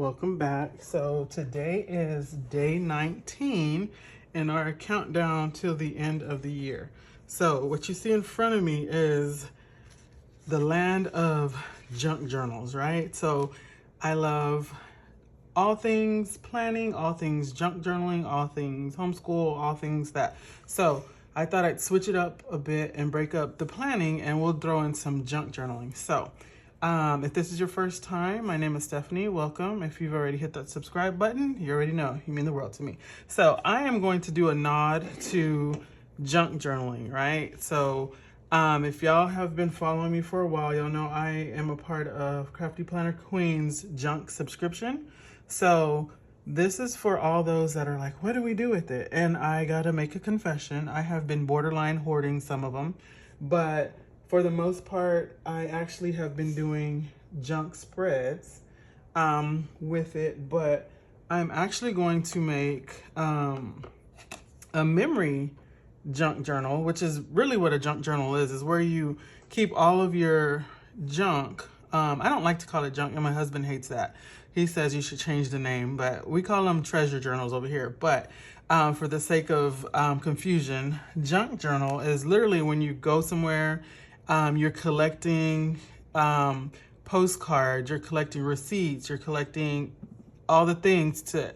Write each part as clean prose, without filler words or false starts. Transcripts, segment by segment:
welcome back. So today is day 19 in our countdown till the end of the year. So what you see in front of me is the land of junk journals, right? So I love all things planning, all things junk journaling, all things homeschool, all things that. So I thought I'd switch it up a bit and break up the planning, and we'll throw in some junk journaling. So if this is your first time, my name is Stephanie. Welcome. If you've already hit that subscribe button, you already know you mean the world to me. So I am going to do a nod to junk journaling, right? So if y'all have been following me for a while, y'all know I am a part of Crafty Planner Queen's junk subscription. So this is for all those that are like, what do we do with it? And I gotta make a confession. I have been borderline hoarding some of them, but for the most part, I actually have been doing junk spreads with it, but I'm actually going to make a memory junk journal, which is really what a junk journal is where you keep all of your junk. I don't like to call it junk, and my husband hates that. He says you should change the name, but we call them treasure journals over here. But for the sake of confusion, junk journal is literally when you go somewhere, you're collecting postcards, you're collecting receipts, you're collecting all the things to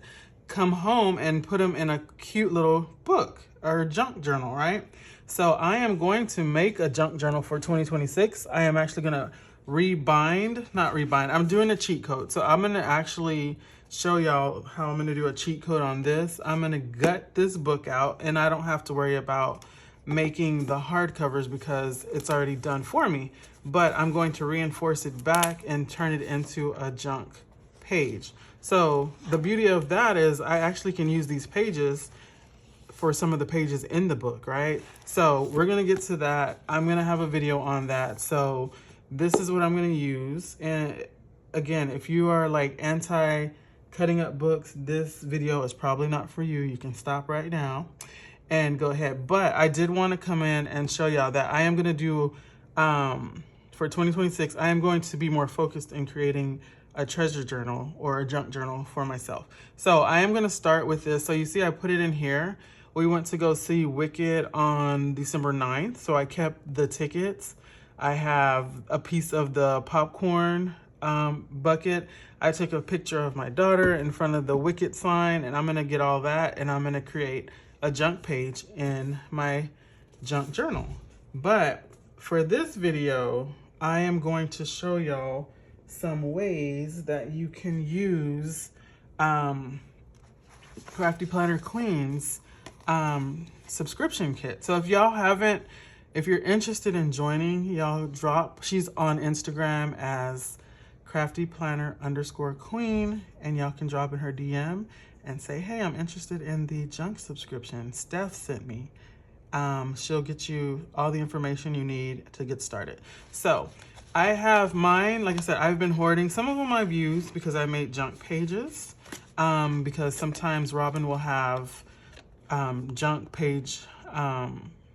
come home and put them in a cute little book or junk journal, right? So I am going to make a junk journal for 2026. I am actually going to not rebind. I'm doing a cheat code. So I'm going to actually show y'all how I'm going to do a cheat code on this. I'm going to gut this book out, and I don't have to worry about making the hardcovers because it's already done for me, but I'm going to reinforce it back and turn it into a junk page. So the beauty of that is I actually can use these pages for some of the pages in the book, right? So we're gonna get to that. I'm gonna have a video on that. So this is what I'm gonna use. And again, if you are like anti cutting up books, this video is probably not for you. You can stop right now and go ahead. But I did want to come in and show y'all that I am going to do, for 2026, I am going to be more focused in creating a treasure journal or a junk journal for myself. So I am going to start with this. So you see, I put it in here. We went to go see Wicked on December 9th. So I kept the tickets. I have a piece of the popcorn bucket. I took a picture of my daughter in front of the Wicked sign, and I'm going to get all that, and I'm going to create a junk page in my junk journal. But for this video, I am going to show y'all some ways that you can use Crafty Planner Queen's subscription kit. So if you're interested in joining, y'all she's on Instagram as Crafty Planner _Queen, and y'all can drop in her DM and say, hey, I'm interested in the junk subscription Steph sent me. She'll get you all the information you need to get started. So I have mine. Like I said, I've been hoarding. Some of them I've used because I made junk pages, because sometimes Robin will have junk page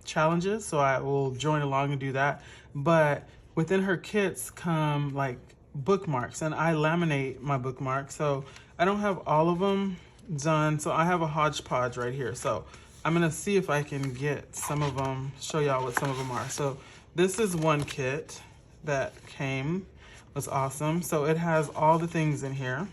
challenges, so I will join along and do that. But within her kits come like bookmarks, and I laminate my bookmarks, so I don't have all of them done. So I have a hodgepodge right here. So I'm gonna see if I can get some of them, show y'all what some of them are. So this is one kit that was awesome. So it has all the things in here,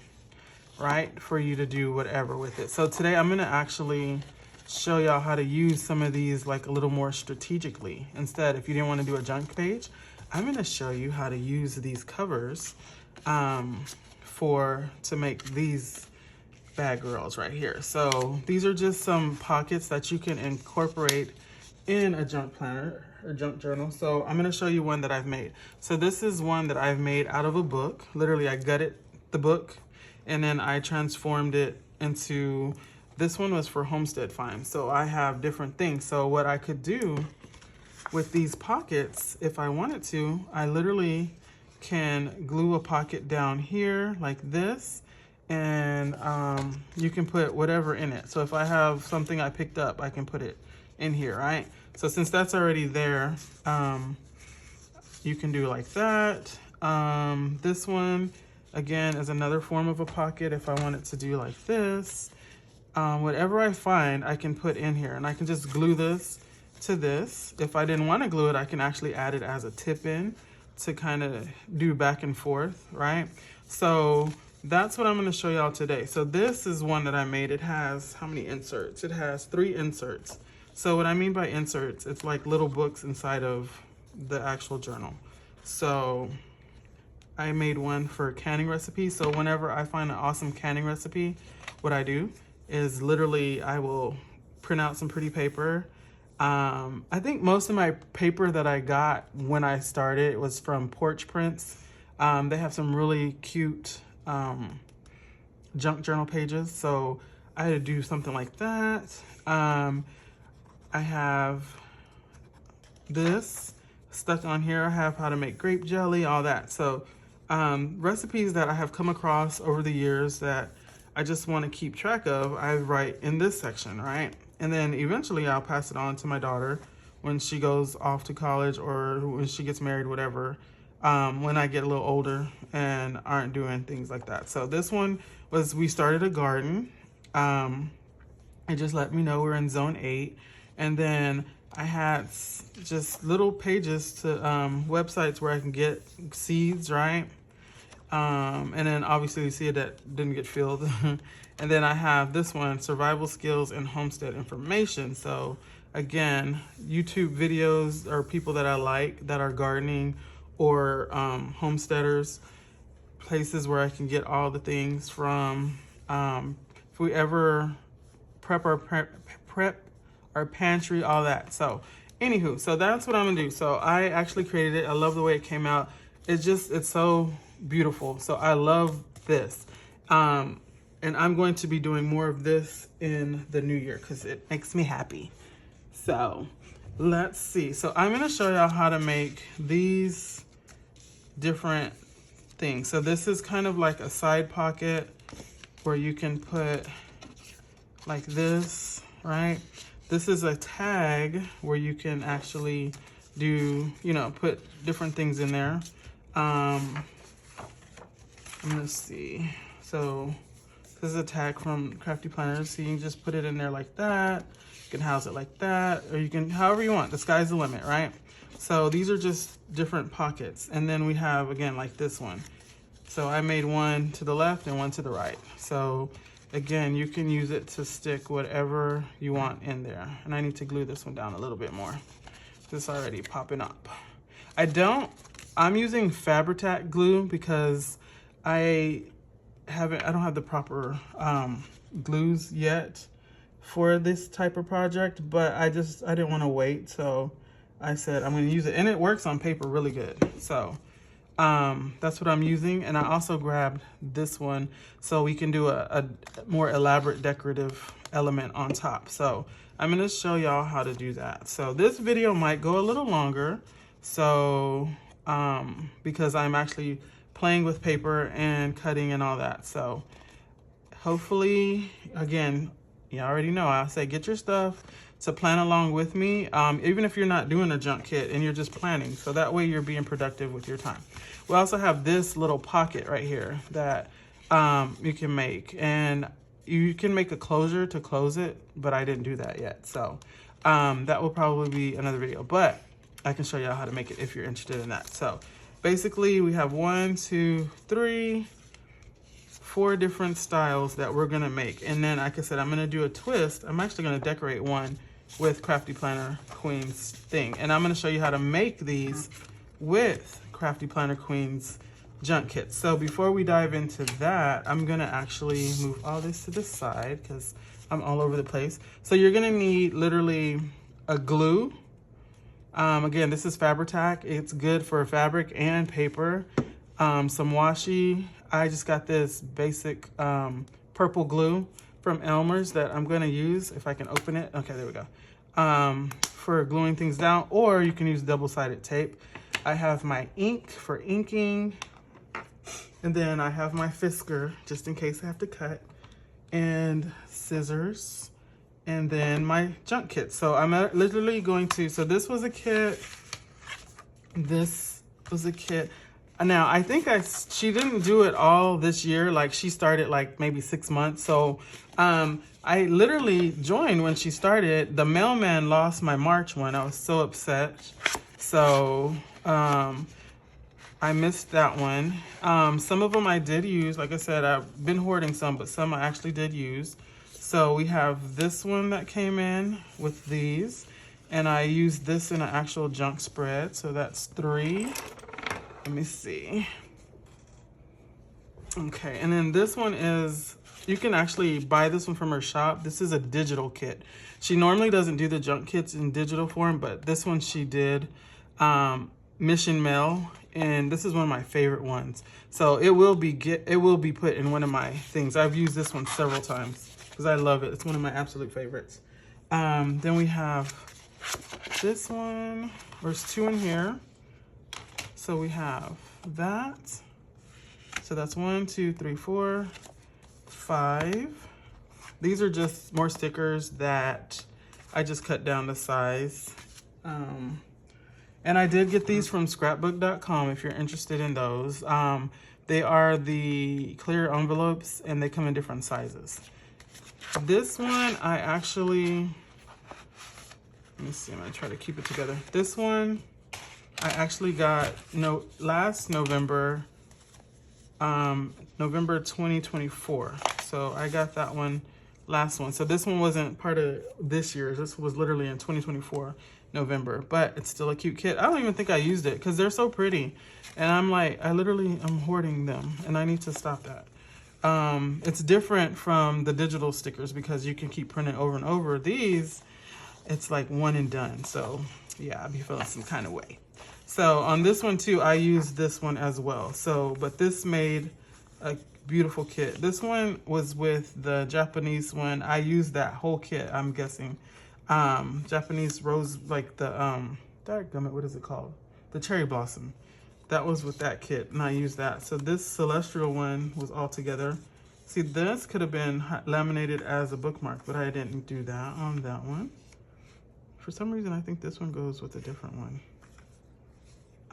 right, for you to do whatever with it. So today I'm gonna actually show y'all how to use some of these like a little more strategically. Instead, if you didn't want to do a junk page, I'm gonna show you how to use these covers to make these bag girls right here. So these are just some pockets that you can incorporate in a junk planner or junk journal. So I'm going to show you one that I've made. So this is one that I've made out of a book. Literally, I gutted the book and then I transformed it into, this one was for homestead finds. So I have different things. So what I could do with these pockets, if I wanted to, I literally can glue a pocket down here like this, and you can put whatever in it. So if I have something I picked up, I can put it in here, right? So since that's already there, you can do like that. This one, again, is another form of a pocket if I wanted to do like this. Whatever I find, I can put in here, and I can just glue this to this. If I didn't want to glue it, I can actually add it as a tip in to kind of do back and forth, right? So that's what I'm going to show y'all today. So this is one that I made. It has how many inserts? It has 3 inserts. So what I mean by inserts, it's like little books inside of the actual journal. So I made one for canning recipes. So whenever I find an awesome canning recipe, what I do is literally I will print out some pretty paper. I think most of my paper that I got when I started was from Porch Prints. They have some really cute junk journal pages. So I had to do something like that. I have this stuck on here. I have how to make grape jelly, all that. So recipes that I have come across over the years that I just want to keep track of, I write in this section, right? And then eventually I'll pass it on to my daughter when she goes off to college or when she gets married, whatever, when I get a little older and aren't doing things like that. So this one was, we started a garden. It just let me know we're in zone 8. And then I had just little pages to websites where I can get seeds, right? And then obviously you see that didn't get filled. And then I have this one, survival skills and homestead information. So again, YouTube videos or people that I like that are gardening or homesteaders, places where I can get all the things from. If we ever prep our pantry, all that. So anywho, so that's what I'm gonna do. So I actually created it. I love the way it came out. It's so beautiful. So I love this. And I'm going to be doing more of this in the new year because it makes me happy. So let's see. So I'm gonna show y'all how to make these different things. So this is kind of like a side pocket where you can put like this, right? This is a tag where you can actually do, put different things in there. Let's see. So this is a tag from Crafty Planners. So you can just put it in there like that. You can house it like that, or you can, however you want. The sky's the limit, right? So these are just different pockets. And then we have, again, like this one. So I made one to the left and one to the right. So again, you can use it to stick whatever you want in there. And I need to glue this one down a little bit more. It's already popping up. I'm using Fabri-Tac glue because I don't have the proper glues yet for this type of project, but I didn't want to wait. So I said I'm going to use it, and it works on paper really good. So that's what I'm using. And I also grabbed this one so we can do a more elaborate decorative element on top. So I'm going to show y'all how to do that. So this video might go a little longer. So because I'm actually playing with paper and cutting and all that. So hopefully, again, you already know, I say get your stuff to plan along with me, even if you're not doing a junk kit and you're just planning. So that way you're being productive with your time. We also have this little pocket right here that you can make, and you can make a closure to close it, but I didn't do that yet. So that will probably be another video, but I can show you how to make it if you're interested in that. So basically we have 1, 2, 3, 4 different styles that we're gonna make. And then, like I said, I'm gonna do a twist. I'm actually gonna decorate one with Crafty Planner Queen's thing. And I'm gonna show you how to make these with Crafty Planner Queen's junk kits. So before we dive into that, I'm gonna actually move all this to the side because I'm all over the place. So you're gonna need literally a glue. Again, this is Fabri-Tac. It's good for fabric and paper. Some washi. I just got this basic purple glue from Elmer's that I'm gonna use if I can open it. Okay, there we go. For gluing things down, or you can use double-sided tape. I have my ink for inking, and then I have my Fisker just in case I have to cut, and scissors, and then my junk kit. So I'm literally going to, so this was a kit, this was a kit. Now, I think she didn't do it all this year. Like, she started like maybe 6 months. So I literally joined when she started. The mailman lost my March one. I was so upset. So I missed that one. Some of them I did use. Like I said, I've been hoarding some, but some I actually did use. So we have this one that came in with these. And I used this in an actual junk spread. So that's 3. Let me see. Okay, and then this one is, you can actually buy this one from her shop. This is a digital kit. She normally doesn't do the junk kits in digital form, but this one she did. Mission mail, and this is one of my favorite ones. So it will be put in one of my things. I've used this one several times because I love it. It's one of my absolute favorites. Then we have this one. There's 2 in here. So we have that. So that's 1, 2, 3, 4, 5. These are just more stickers that I just cut down the size. And I did get these from scrapbook.com if you're interested in those. They are the clear envelopes and they come in different sizes. This one I actually, let me see, I'm gonna try to keep it together. This one I actually got last November, November 2024. So I got that one, last one. So this one wasn't part of this year. This was literally in 2024, November, but it's still a cute kit. I don't even think I used it because they're so pretty. And I'm like, I'm hoarding them and I need to stop that. It's different from the digital stickers because you can keep printing over and over. These, it's like one and done. So yeah, I'll be feeling some kind of way. So on this one too, I used this one as well. So, but this made a beautiful kit. This one was with the Japanese one. I used that whole kit, I'm guessing. Japanese rose, like the, what is it called? The cherry blossom. That was with that kit, and I used that. So this celestial one was all together. See, this could have been laminated as a bookmark, but I didn't do that on that one. For some reason, I think this one goes with a different one.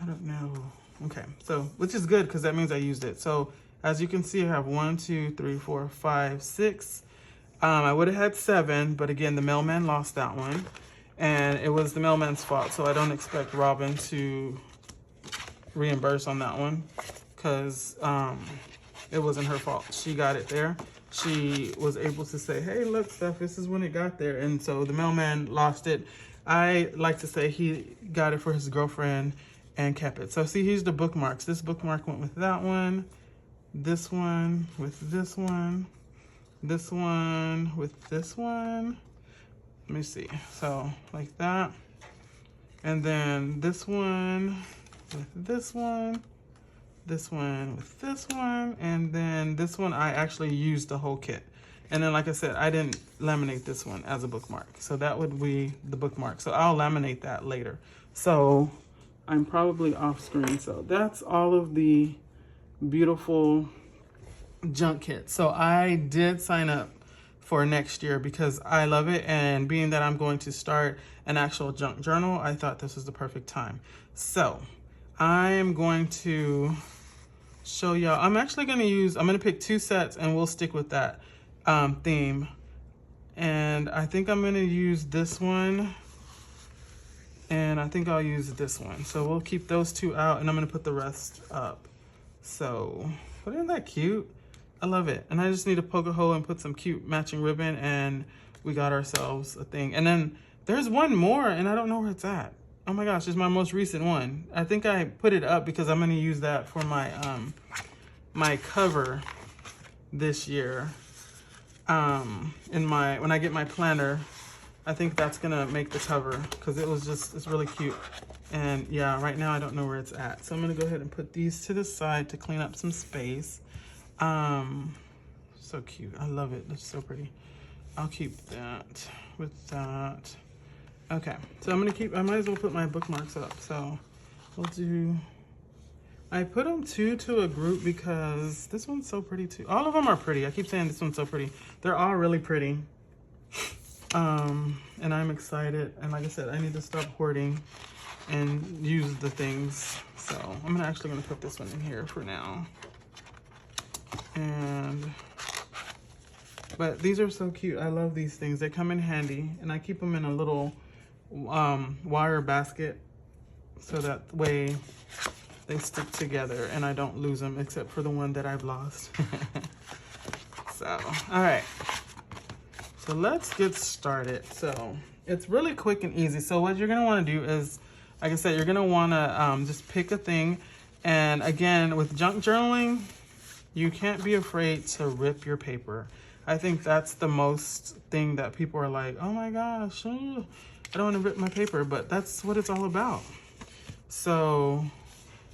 I don't know. Okay, so, which is good because that means I used it. So as you can see, I have 1, 2, 3, 4, 5, 6. I would have had 7, but again, the mailman lost that one. And it was the mailman's fault, so I don't expect Robin to reimburse on that one because it wasn't her fault. She got it there. She was able to say, hey, look, Steph, this is when it got there. And so the mailman lost it. I like to say he got it for his girlfriend and kept it. So see, here's the bookmarks. This bookmark went with that one, this one with this one, this one with this one. Let me see. So like that. And then this one with this one, this one with this one, and then this one I actually used the whole kit. And then like I said, I didn't laminate this one as a bookmark. So that would be the bookmark. So I'll laminate that later. So I'm probably off screen. So that's all of the beautiful junk kits. So I did sign up for next year because I love it. And being that I'm going to start an actual junk journal, I thought this was the perfect time. So I am going to show y'all. I'm actually going to pick 2 sets and we'll stick with that theme. And I think I'm going to use this one. And I think I'll use this one. So we'll keep those 2 out and I'm gonna put the rest up. So, but isn't that cute? I love it. And I just need to poke a hole and put some cute matching ribbon and we got ourselves a thing. And then there's one more and I don't know where it's at. Oh my gosh, it's my most recent one. I think I put it up because I'm gonna use that for my my cover this year. When I get my planner, I think that's gonna make the cover because it's really cute. And yeah, right now I don't know where it's at. So I'm gonna go ahead and put these to the side to clean up some space. So cute, I love it, it's so pretty. I'll keep that with that. Okay, so I might as well put my bookmarks up. So I put them 2 to a group because this one's so pretty too. All of them are pretty. I keep saying this one's so pretty. They're all really pretty. And I'm excited. And like I said, I need to stop hoarding and use the things. So I'm actually gonna put this one in here for now. But these are so cute. I love these things. They come in handy, and I keep them in a little wire basket so that way they stick together and I don't lose them, except for the one that I've lost. So, all right. So let's get started. So it's really quick and easy. So what you're gonna wanna do is, like I said, you're gonna wanna just pick a thing. And again, with junk journaling, you can't be afraid to rip your paper. I think that's the most thing that people are like, oh my gosh, I don't want to rip my paper, but that's what it's all about. So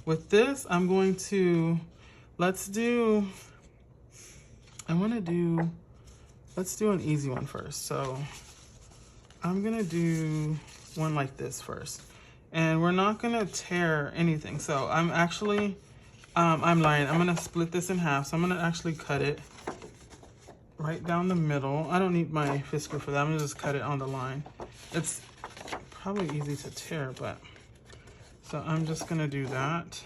with this, I'm going to, let's do an easy one first. So I'm gonna do one like this first. And we're not gonna tear anything. So I'm actually, I'm lying. I'm gonna split this in half. So I'm gonna actually cut it right down the middle. I don't need my fisker for that. I'm gonna just cut it on the line. It's probably easy to tear, but so I'm just gonna do that.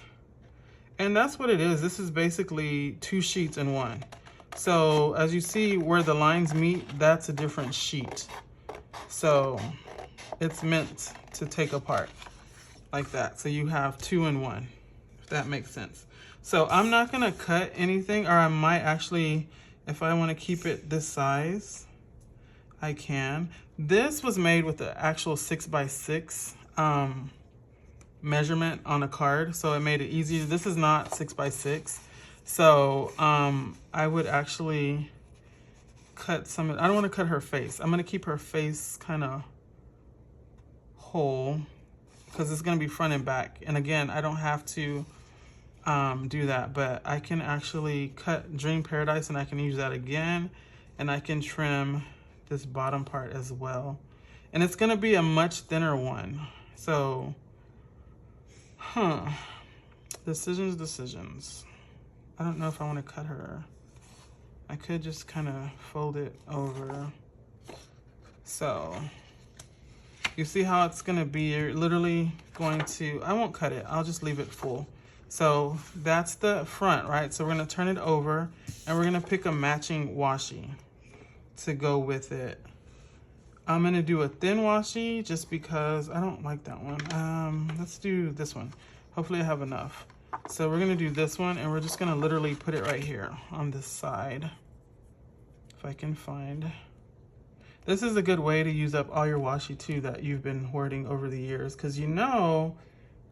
And that's what it is. This is basically 2 sheets in one. So as you see where the lines meet, that's a different sheet. So it's meant to take apart like that. So you have 2 in 1, if that makes sense. So I'm not gonna cut anything, or I might actually, if I want to keep it this size, I can. This was made with the actual 6x6 measurement on a card, so it made it easier. This is not 6x6, so I would actually cut some. I don't want to cut her face. I'm gonna keep her face kind of whole because it's gonna be front and back. And again, I don't have to do that, but I can actually cut Dream Paradise and I can use that again, and I can trim this bottom part as well. And it's gonna be a much thinner one. So, decisions. I don't know if I wanna cut her. I could just kind of fold it over. So, you see how it's gonna be, you're literally going to, I won't cut it, I'll just leave it full. So that's the front, right? So we're gonna turn it over and we're gonna pick a matching washi to go with it. I'm gonna do a thin washi just because I don't like that one. Let's do this one. Hopefully I have enough. So we're gonna do this one and we're just gonna literally put it right here on this side. If I can find. This is a good way to use up all your washi too that you've been hoarding over the years, because you know,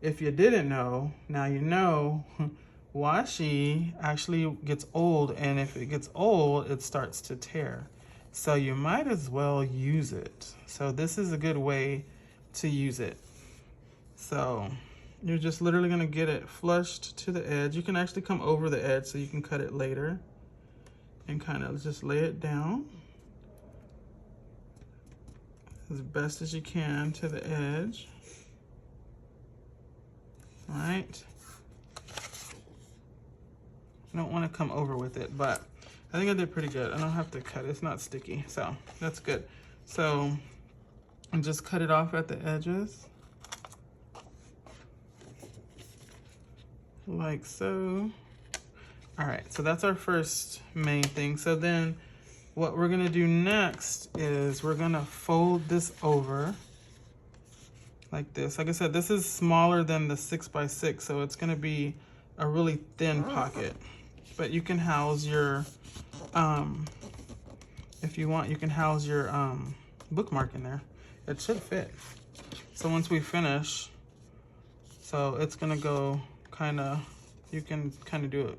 if you didn't know, now you know, washi actually gets old, and if it gets old, it starts to tear. So you might as well use it. So this is a good way to use it. So you're just literally gonna get it flushed to the edge. You can actually come over the edge so you can cut it later and kind of just lay it down as best as you can to the edge. All right. I don't want to come over with it, but I think I did pretty good. I don't have to cut it. It's not sticky, so that's good. So and just cut it off at the edges. Like so. All right, so that's our first main thing. So then what we're gonna do next is we're gonna fold this over like this. Like I said, this is smaller than the 6x6, so it's gonna be a really thin pocket. But you can house your, if you want, you can house your bookmark in there. It should fit. So once we finish, so it's gonna go kinda, you can kinda do it.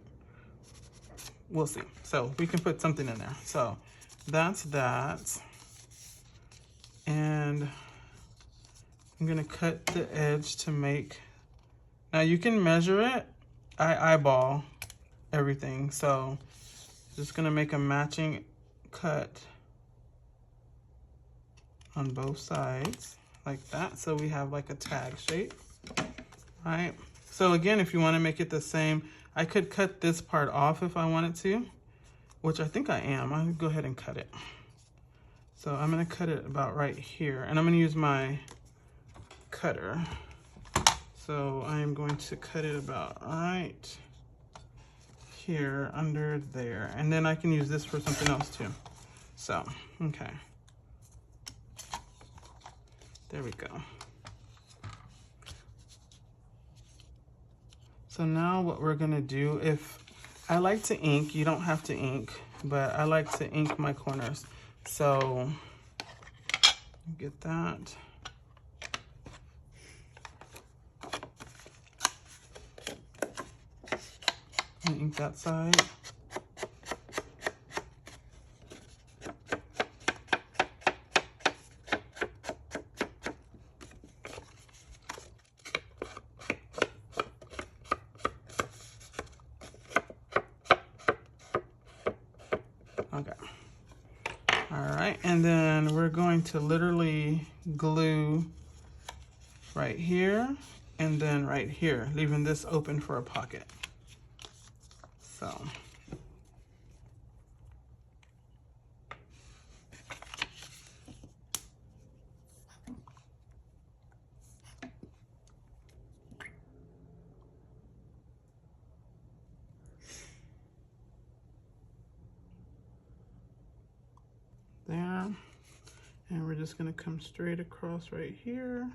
We'll see. So we can put something in there. So that's that. And I'm gonna cut the edge to make, now you can measure it. I eyeball everything. So just gonna make a matching cut on both sides like that. So we have like a tag shape, right? So again, if you wanna make it the same, I could cut this part off if I wanted to, which I think I am. I'll go ahead and cut it. So I'm gonna cut it about right here, and I'm gonna use my cutter So I am going to cut it about right here under there. And then I can use this for something else too. So, okay. There we go. So now what we're gonna do, if I like to ink, you don't have to ink, but I like to ink my corners. So get that. And ink that side. Okay. All right, and then we're going to literally glue right here and then right here, leaving this open for a pocket. So. There, and we're just gonna come straight across right here,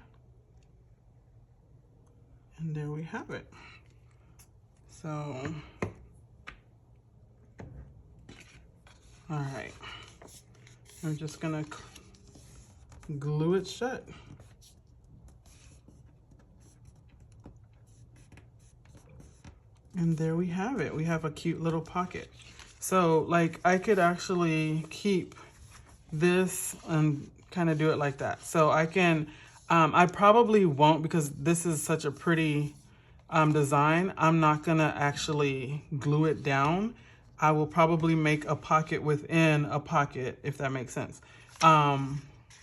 and there we have it. So, all right, I'm just gonna glue it shut. And there we have it. We have a cute little pocket. So like I could actually keep this and kind of do it like that. So I can, I probably won't, because this is such a pretty design. I'm not gonna actually glue it down. I will probably make a pocket within a pocket, if that makes sense,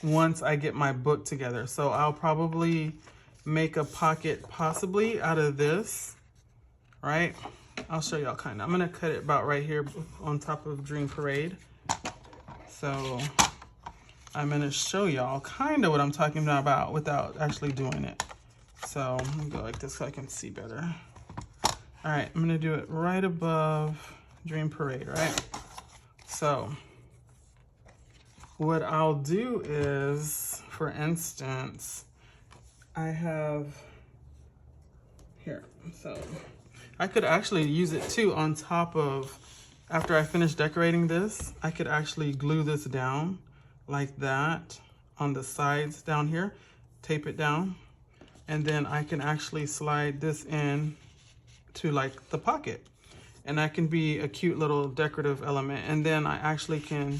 once I get my book together. So I'll probably make a pocket possibly out of this, right? I'll show y'all kind of. I'm gonna cut it about right here on top of Dream Parade. So I'm gonna show y'all kind of what I'm talking about without actually doing it. So I'm gonna go like this so I can see better. All right, I'm gonna do it right above Dream Parade, right? So what I'll do is, for instance, I have here, so I could actually use it too on top of, after I finish decorating this, I could actually glue this down like that on the sides down here, tape it down, and then I can actually slide this in to like the pocket, and that can be a cute little decorative element. And then I actually can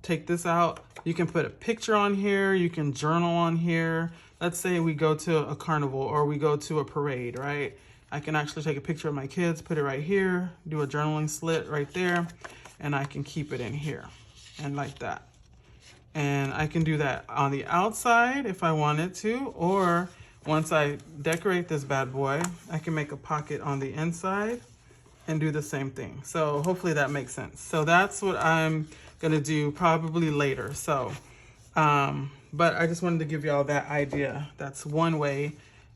take this out. You can put a picture on here, you can journal on here. Let's say we go to a carnival or we go to a parade, right? I can actually take a picture of my kids, put it right here, do a journaling slit right there, and I can keep it in here and like that. And I can do that on the outside if I wanted to, or once I decorate this bad boy, I can make a pocket on the inside and do the same thing. So hopefully that makes sense. So that's what I'm gonna do probably later. So, but I just wanted to give y'all that idea. That's one way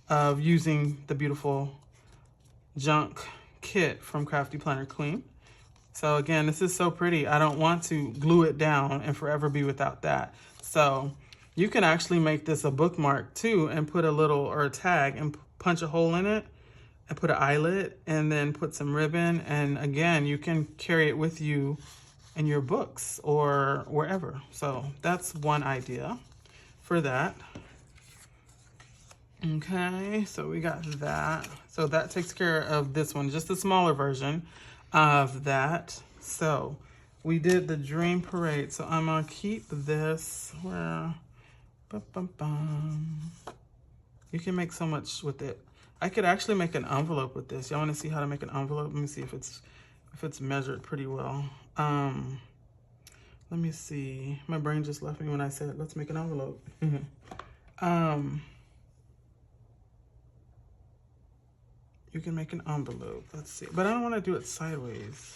of using the beautiful junk kit from Crafty Planner Queen. So again, this is so pretty. I don't want to glue it down and forever be without that. So you can actually make this a bookmark too and put a little, or a tag, and punch a hole in it and put an eyelet and then put some ribbon. And again, you can carry it with you in your books or wherever. So that's one idea for that. Okay, so we got that. So that takes care of this one, just a smaller version of that. So we did the Dream Parade. So I'm gonna keep this where, you can make so much with it. I could actually make an envelope with this. Y'all wanna see how to make an envelope? Let me see if it's measured pretty well. Let me see. My brain just left me when I said, let's make an envelope. You can make an envelope. Let's see. But I don't want to do it sideways.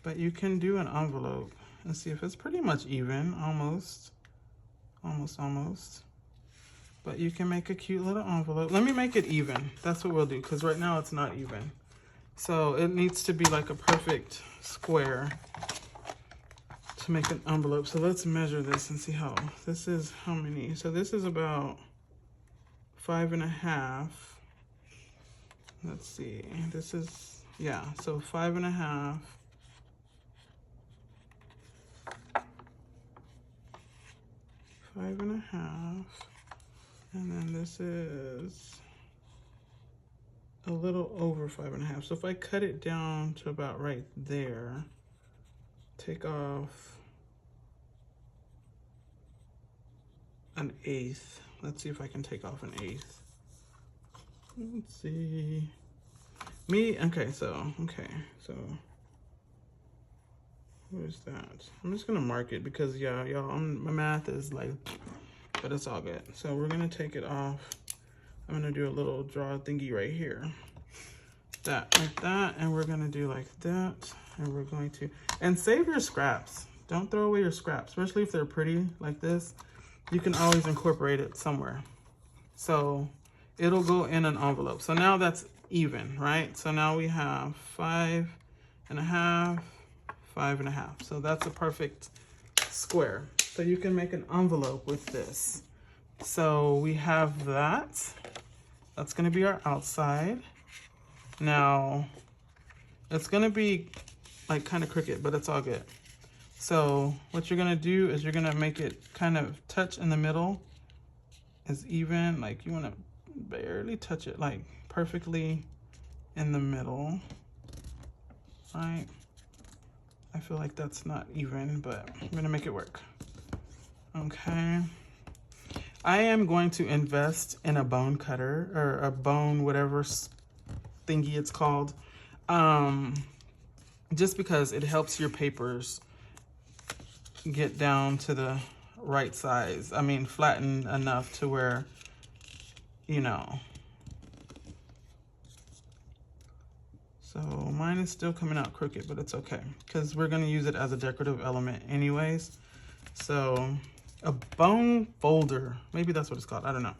But you can do an envelope and see if it's pretty much even. Almost. But you can make a cute little envelope. Let me make it even. That's what we'll do, because right now it's not even. So it needs to be like a perfect square to make an envelope. So let's measure this and see how, this is how many. So this is about 5.5. Let's see, this is, yeah, so 5.5. And then this is a little over 5.5. So if I cut it down to about right there, take off 1/8. Let's see if I can take off 1/8. Let's see. Okay, so what is that? I'm just gonna mark it because yeah, y'all, my math is like, but it's all good. So we're gonna take it off. I'm gonna do a little draw thingy right here. That, like that, and we're gonna do like that, and we're going to, and save your scraps. Don't throw away your scraps, especially if they're pretty like this. You can always incorporate it somewhere. So it'll go in an envelope. So now that's even, right? So now we have 5.5, 5.5. So that's a perfect square. So you can make an envelope with this. So we have that. That's gonna be our outside. Now, it's gonna be like kind of crooked, but it's all good. So what you're gonna do is you're gonna make it kind of touch in the middle as even, like you wanna barely touch it, like perfectly in the middle, right? I feel like that's not even, but I'm gonna make it work. Okay. I am going to invest in a bone cutter or a bone, whatever thingy it's called, just because it helps your papers get down to the right size. I mean, flatten enough to where, you know. So mine is still coming out crooked, but it's okay because we're gonna use it as a decorative element anyways. So a bone folder, maybe that's what it's called, I don't know.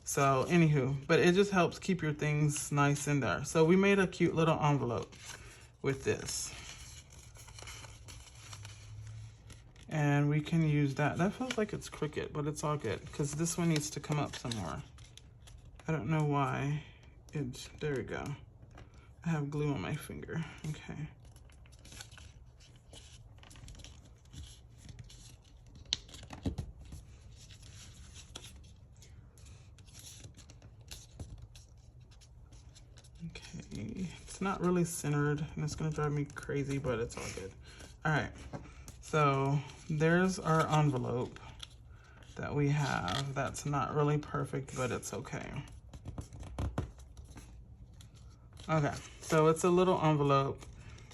So anywho, but it just helps keep your things nice in there. So we made a cute little envelope with this. And we can use that. That feels like it's crooked, but it's all good because this one needs to come up some more. I don't know why. There we go. I have glue on my finger, okay. Okay, it's not really centered and it's gonna drive me crazy, but it's all good. All right, so there's our envelope that we have. That's not really perfect, but it's okay. Okay, so it's a little envelope.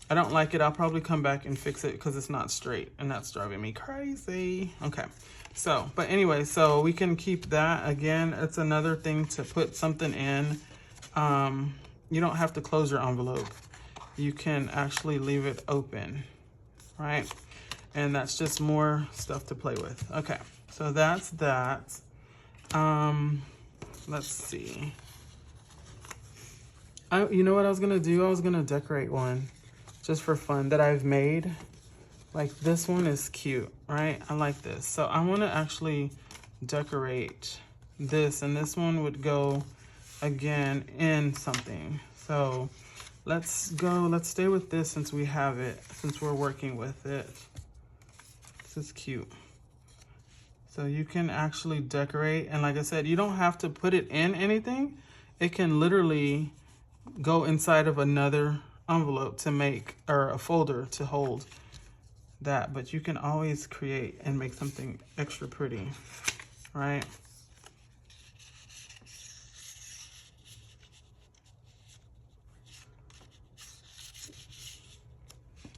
I don't like it. I'll probably come back and fix it because it's not straight and that's driving me crazy. Okay, so, but anyway, so we can keep that. Again, it's another thing to put something in. You don't have to close your envelope. You can actually leave it open, right? And that's just more stuff to play with. Okay, so that's that. Let's see. You know what I was gonna do? I was gonna decorate one just for fun that I've made. Like this one is cute, right? I like this. So I wanna actually decorate this, and this one would go again in something. So let's stay with this since we have it, since we're working with it. This is cute. So you can actually decorate, and like I said, you don't have to put it in anything. It can literally go inside of another envelope to make, or a folder to hold that, but you can always create and make something extra pretty, right?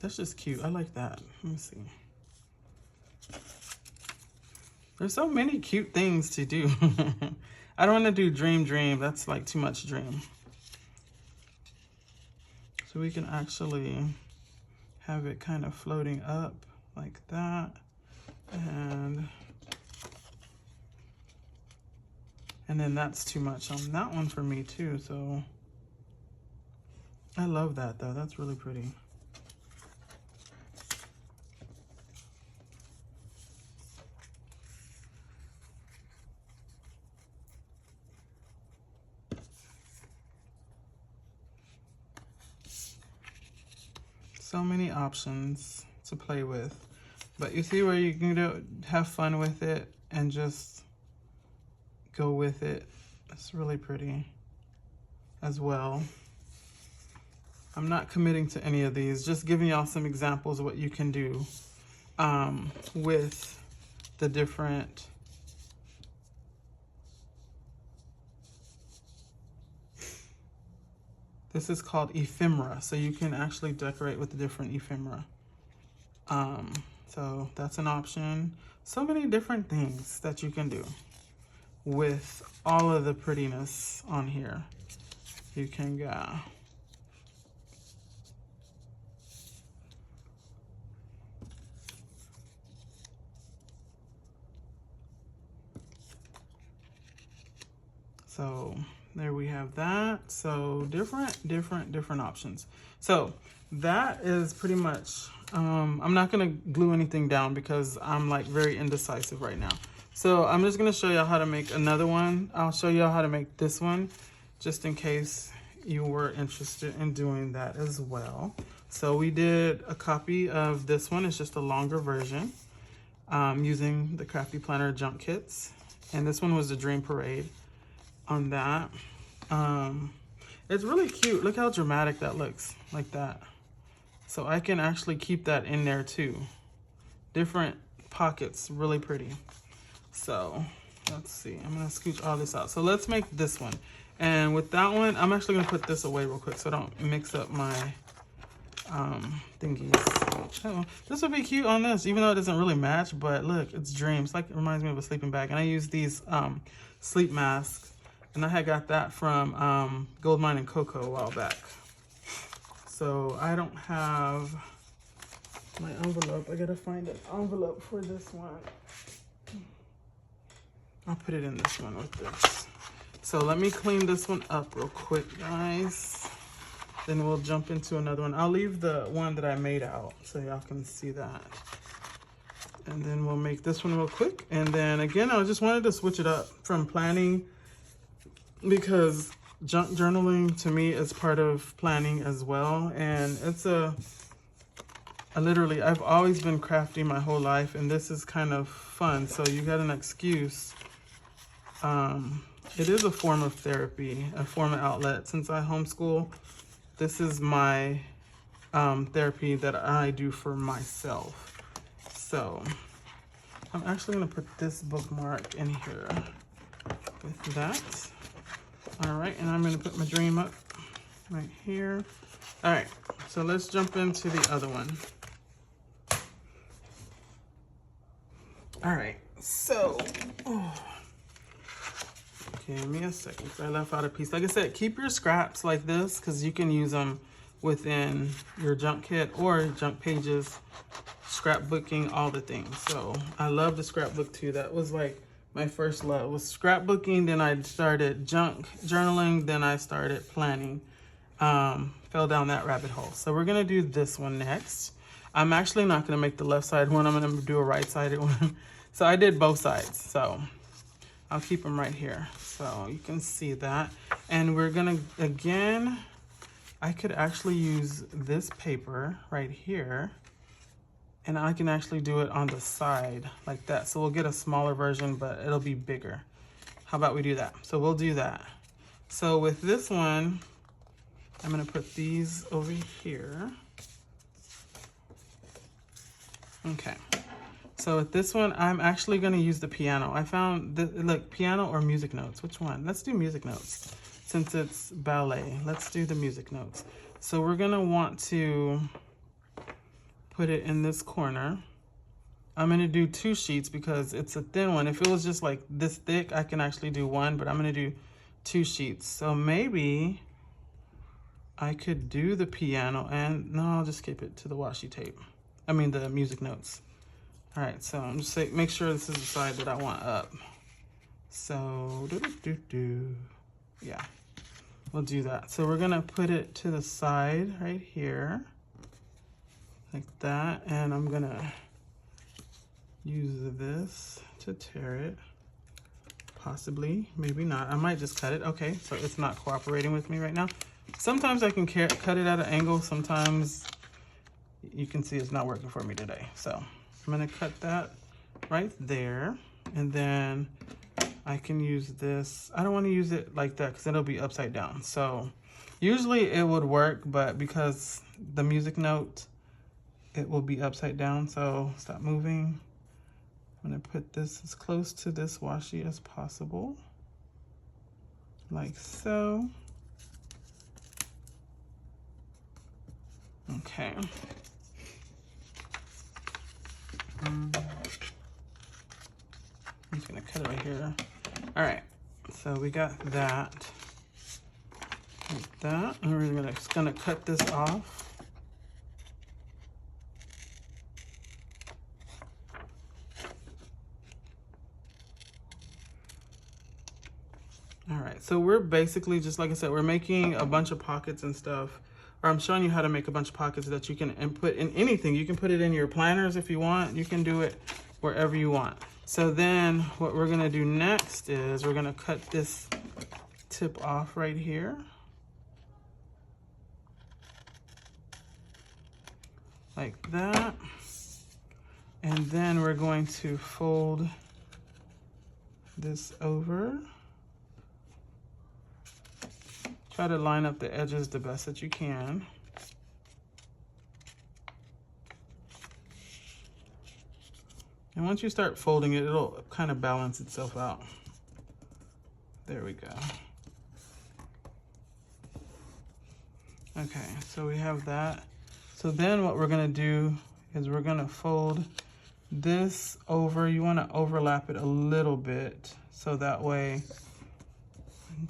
That's just cute. I like that. Let me see. There's so many cute things to do. I don't want to do dream. That's like too much dream. So we can actually have it kind of floating up like that. And And then that's too much on that one for me too, so I love that though. That's really pretty. So many options to play with, but you see where you can have fun with it and just go with it. It's really pretty as well. I'm not committing to any of these, just giving y'all some examples of what you can do with the different this is called ephemera, so you can actually decorate with the different ephemera. So that's an option. So many different things that you can do with all of the prettiness on here. You can go. So there we have that. So different options. So that is pretty much, I'm not gonna glue anything down because I'm like very indecisive right now. So I'm just gonna show y'all how to make another one. I'll show y'all how to make this one just in case you were interested in doing that as well. So we did a copy of this one. It's just a longer version using the Crafty Planner junk kits. And this one was the Dream Parade on that. It's really cute. Look how dramatic that looks, like that. So I can actually keep that in there too. Different pockets, really pretty. So let's see, I'm gonna scooch all this out. So let's make this one. And with that one, I'm actually gonna put this away real quick so I don't mix up my thingies. Oh, this would be cute on this, even though it doesn't really match, but look, it's dreams. Like, it reminds me of a sleeping bag. And I use these sleep masks. And I had got that from Goldmine and Cocoa a while back. So I don't have my envelope. I gotta find an envelope for this one. I'll put it in this one with this. So let me clean this one up real quick, guys. Then we'll jump into another one. I'll leave the one that I made out so y'all can see that. And then we'll make this one real quick. And then again, I just wanted to switch it up from planning, because junk journaling to me is part of planning as well. And it's literally, I've always been crafty my whole life, and this is kind of fun. So you got an excuse. It is a form of therapy, a form of outlet. Since I homeschool, this is my therapy that I do for myself. So I'm actually gonna put this bookmark in here with that. All right, and I'm gonna put my dream up right here. All right, so let's jump into the other one. All right, so, okay, give me a second, I left out a piece. Like I said, keep your scraps like this, because you can use them within your junk kit or junk pages, scrapbooking, all the things. So I love the scrapbook too. That was like my first love was scrapbooking. Then I started junk journaling. Then I started planning. Fell down that rabbit hole. So we're gonna do this one next. I'm actually not gonna make the left side one. I'm gonna do a right-sided one. So I did both sides. So I'll keep them right here so you can see that. And we're gonna, again, I could actually use this paper right here, and I can actually do it on the side like that. So we'll get a smaller version, but it'll be bigger. How about we do that? So we'll do that. So with this one, I'm gonna put these over here. Okay. So with this one, I'm actually gonna use the piano. I found, look, piano or music notes, which one? Let's do music notes. Since it's ballet, let's do the music notes. So we're gonna want to put it in this corner. I'm gonna do 2 sheets because it's a thin one. If it was just like this thick, I can actually do 1, but I'm gonna do 2 sheets. So maybe I could do the piano and, no, I'll just keep it to the washi tape. I mean the music notes. All right, so I'm just saying, make sure this is the side that I want up. So, yeah, we'll do that. So we're gonna put it to the side right here, like that. And I'm gonna use this to tear it. Possibly, maybe not. I might just cut it. Okay, so it's not cooperating with me right now. Sometimes I can cut it at an angle. Sometimes you can see it's not working for me today. So I'm gonna cut that right there. And then I can use this. I don't want to use it like that because it'll be upside down. So usually it would work, but because the music note, it will be upside down. So stop moving. I'm gonna put this as close to this washi as possible, like so. Okay. I'm just gonna cut it right here. All right, so we got that, like that, and we're just gonna cut this off. All right, so we're basically, just like I said, we're making a bunch of pockets and stuff, or I'm showing you how to make a bunch of pockets that you can input in anything. You can put it in your planners if you want. You can do it wherever you want. So then what we're gonna do next is we're gonna cut this tip off right here. Like that. And then we're going to fold this over. Try to line up the edges the best that you can. And once you start folding it, it'll kind of balance itself out. There we go. Okay, so we have that. So then what we're gonna do is we're gonna fold this over. You wanna overlap it a little bit, so that way,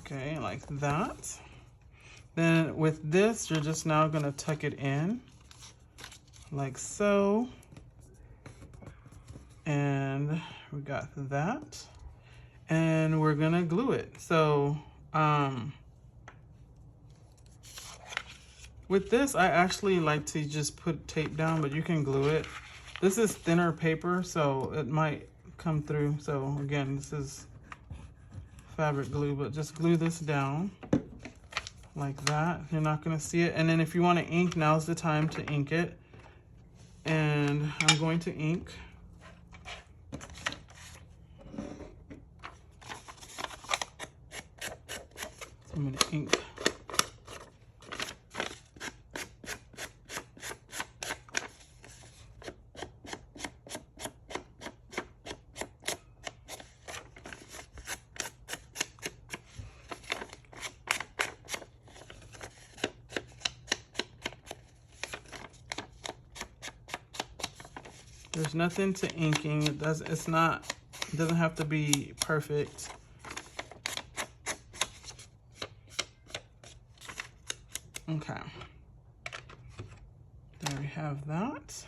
okay, like that. Then with this, you're just now gonna tuck it in, like so. And we got that. And we're gonna glue it. So, with this, I actually like to just put tape down, but you can glue it. This is thinner paper, so it might come through. So again, this is fabric glue, but just glue this down like that. You're not gonna see it. And then if you wanna ink, now's the time to ink it. And I'm going to ink. So I'm gonna ink. There's nothing to inking. It doesn't have to be perfect. Okay. There we have that.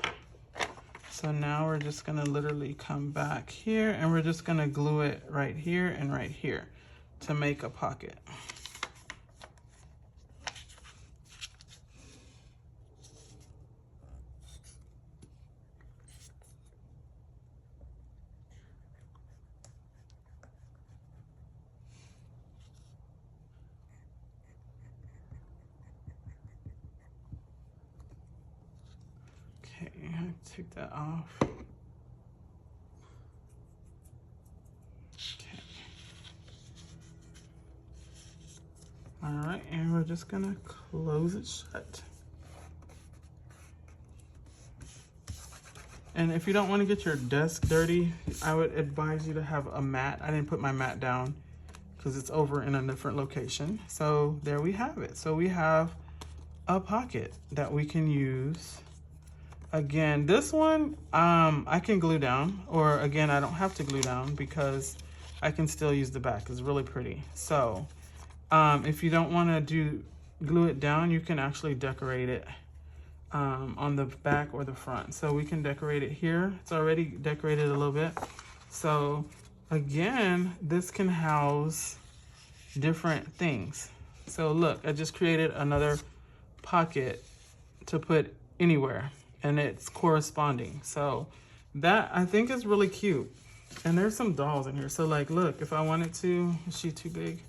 So now we're just gonna literally come back here and we're just gonna glue it right here and right here to make a pocket. Okay, take that off. Okay. All right, and we're just gonna close it shut. And if you don't want to get your desk dirty, I would advise you to have a mat. I didn't put my mat down because it's over in a different location. So there we have it. So we have a pocket that we can use. Again, this one, I can glue down, or again, I don't have to glue down because I can still use the back. It's really pretty. So if you don't want to glue it down, you can actually decorate it on the back or the front. So we can decorate it here. It's already decorated a little bit. So again, this can house different things. So look, I just created another pocket to put anywhere, and it's corresponding. So that I think is really cute. And there's some dolls in here. So like, look, if I wanted to, is she too big?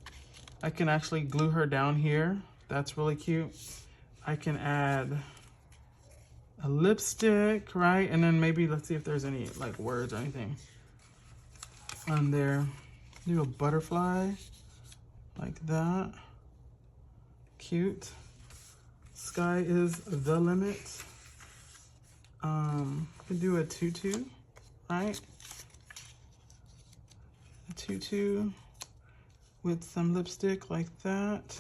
I can actually glue her down here. That's really cute. I can add a lipstick, right? And then maybe let's see if there's any like words or anything on there. Do a butterfly like that. Cute. Sky is the limit. Could do a tutu, right? A tutu with some lipstick like that.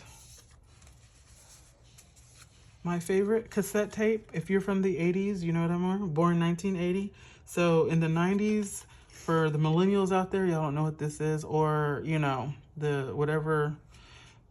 My favorite, cassette tape. If you're from the 80s, you know what I'm on, born 1980. So in the 90s, for the millennials out there, y'all don't know what this is, or, you know, the whatever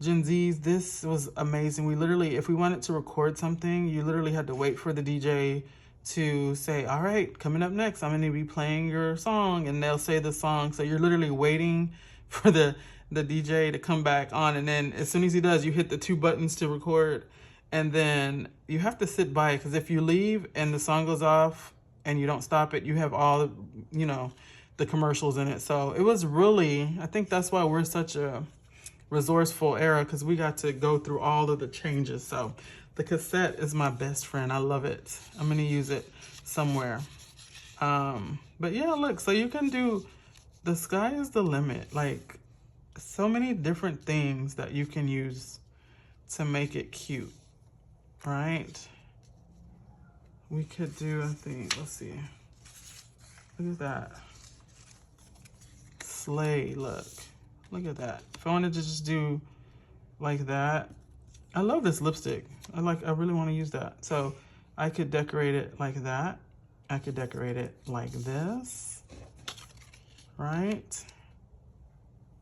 Gen Zs, this was amazing. We literally, if we wanted to record something, you literally had to wait for the DJ to say, all right, coming up next, I'm gonna be playing your song, and they'll say the song. So you're literally waiting for the DJ to come back on, and then as soon as he does, you hit the 2 buttons to record, and then you have to sit by it, because if you leave and the song goes off and you don't stop it, you have all, you know, the commercials in it. So it was really, I think that's why we're such a resourceful era, because we got to go through all of the changes. So the cassette is my best friend. I love it. I'm gonna use it somewhere. But yeah, look, so you can do, the sky is the limit. Like, so many different things that you can use to make it cute, right? We could do, I think, let's see. Look at that. Slay, look. Look at that. If I wanted to just do like that, I love this lipstick. I really want to use that. So I could decorate it like that. I could decorate it like this, right?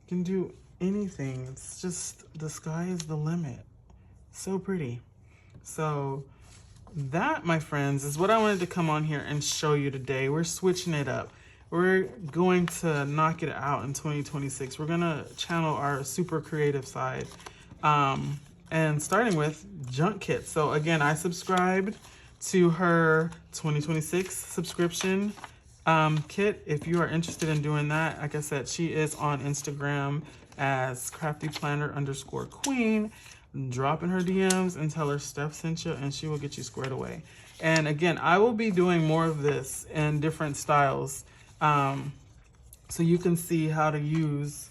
You can do anything. It's just, the sky is the limit. So pretty. So that, my friends, is what I wanted to come on here and show you today. We're switching it up. We're going to knock it out in 2026. We're gonna channel our super creative side. And starting with junk kits. So again, I subscribed to her 2026 subscription kit. If you are interested in doing that, like I said, she is on Instagram as craftyplanner_queen. Drop in her DMs and tell her Steph sent you, and she will get you squared away. And again, I will be doing more of this in different styles, so you can see how to use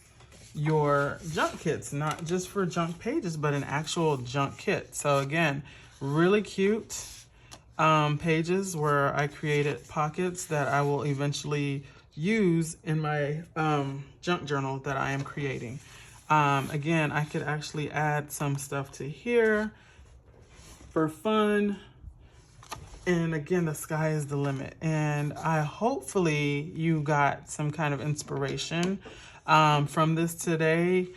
your junk kits, not just for junk pages, but an actual junk kit. So again, really cute pages where I created pockets that I will eventually use in my junk journal that I am creating. Again, I could actually add some stuff to here for fun. And again, the sky is the limit. And hopefully you got some kind of inspiration from this today.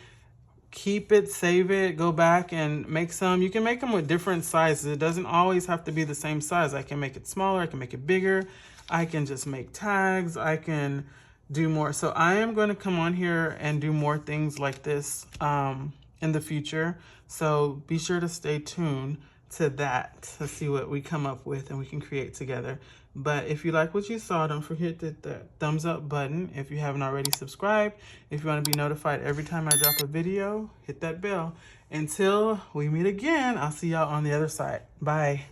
Keep it, save it, go back and make some. You can make them with different sizes. It doesn't always have to be the same size. I can make it smaller, I can make it bigger. I can just make tags, I can do more. So I am going to come on here and do more things like this in the future. So be sure to stay tuned to that to see what we come up with and we can create together. But if you like what you saw, don't forget to hit the thumbs up button. If you haven't already subscribed, if you want to be notified every time I drop a video, hit that bell. Until we meet again, I'll see y'all on the other side. Bye.